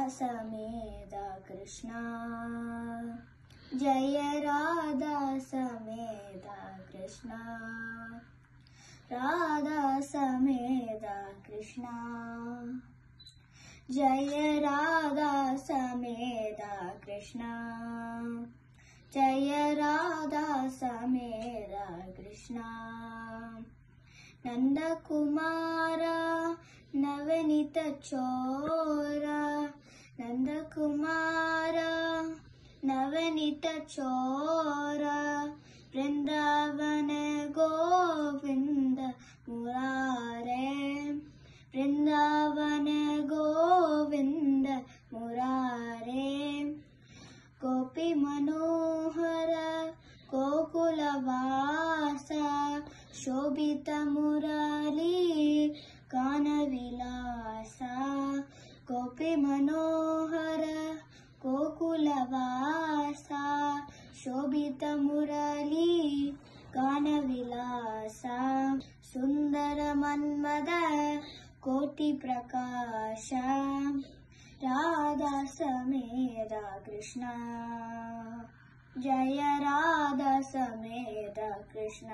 समेत कृष्ण जय राधा समेत कृष्ण राधा समेत कृष्ण जय राधा समेत कृष्ण जय राधा समेत कृष्ण नंद कुमार नवनीत चोर नंद कुमार नवनीत चोर वृंदावन गोविंद मुरारे वृंदावन गोविंद मुरारे गोपी मनोहर गोकुलवास शोभित मुरली गान विलास गोपी मनोहर गोकुलवास शोभित मुरली गान विलास सुंदर मन्मद कोटि प्रकाश राधा समेत कृष्ण जय राधा समेत कृष्ण।